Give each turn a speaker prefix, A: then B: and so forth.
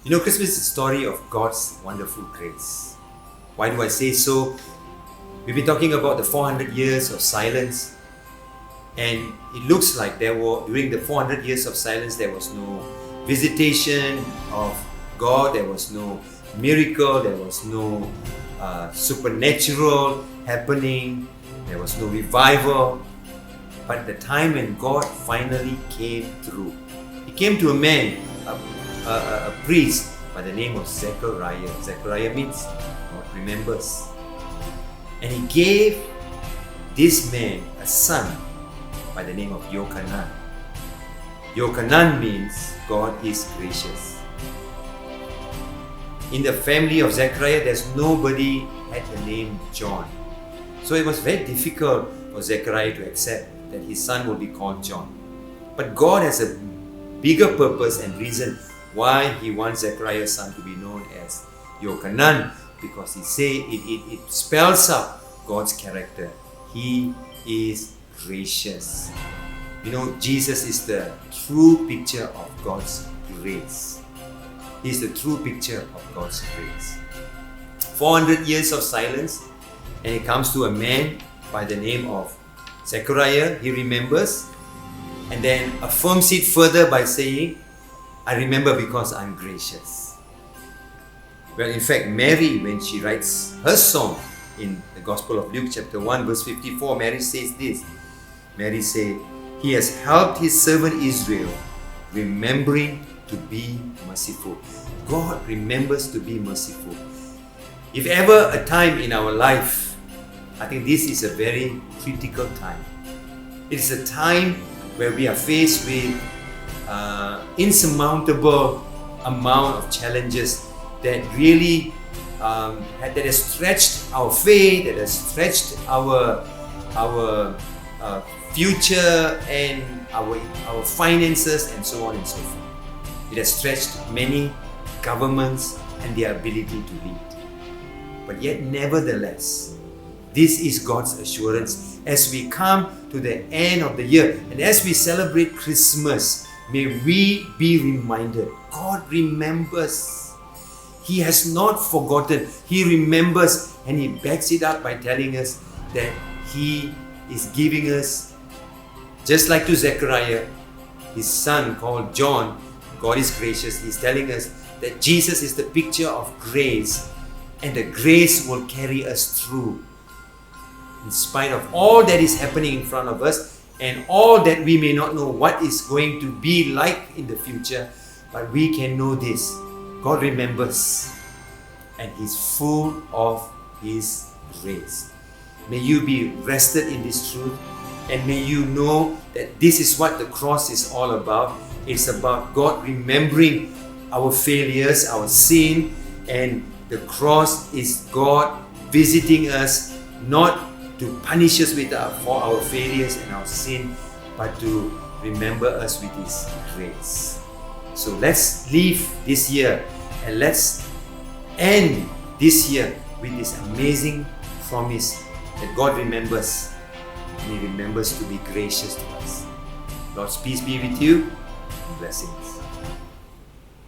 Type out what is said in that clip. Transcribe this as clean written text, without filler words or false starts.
A: You know, Christmas is a story of God's wonderful grace. Why do I say so? We've been talking about the 400 years of silence, and it looks like during the 400 years of silence, there was no visitation of God, there was no miracle, there was no supernatural happening, there was no revival. But the time when God finally came through, He came to a man, a priest by the name of Zechariah. Zechariah means God remembers. And He gave this man a son by the name of Yochanan. Yochanan means God is gracious. In the family of Zechariah, there's nobody had the name John. So it was very difficult for Zechariah to accept that his son will be called John. But God has a bigger purpose and reason why He wants Zechariah's son to be known as Yochanan, because it spells out God's character. He is gracious. You know, Jesus is the true picture of God's grace. He is the true picture of God's grace. 400 years of silence, and it comes to a man by the name of Zechariah. He remembers and then affirms it further by saying, I remember because I'm gracious. Well, in fact, Mary, when she writes her song in the Gospel of Luke chapter 1 verse 54, Mary says this. Mary said, He has helped His servant Israel, remembering to be merciful. God remembers to be merciful. If ever a time in our life, I think this is a very critical time. It is a time where we are faced with insurmountable amount of challenges that really that has stretched our faith, that has stretched our future and our finances and so on and so forth. It has stretched many governments and their ability to lead. But yet, nevertheless, this is God's assurance as we come to the end of the year and as we celebrate Christmas. May we be reminded, God remembers. He has not forgotten. He remembers, and He backs it up by telling us that He is giving us, just like to Zechariah, his son called John. God is gracious. He's telling us that Jesus is the picture of grace, and the grace will carry us through. In spite of all that is happening in front of us and all that we may not know what is going to be like in the future, but we can know this: God remembers, and He's full of His grace. May you be rested in this truth, and may you know that this is what the cross is all about. It's about God remembering our failures, our sin, and the cross is God visiting us, not to punish us for our failures and our sin, but to remember us with His grace. So let's leave this year and let's end this year with this amazing promise that God remembers, and He remembers to be gracious to us. Lord's peace be with you, and blessings.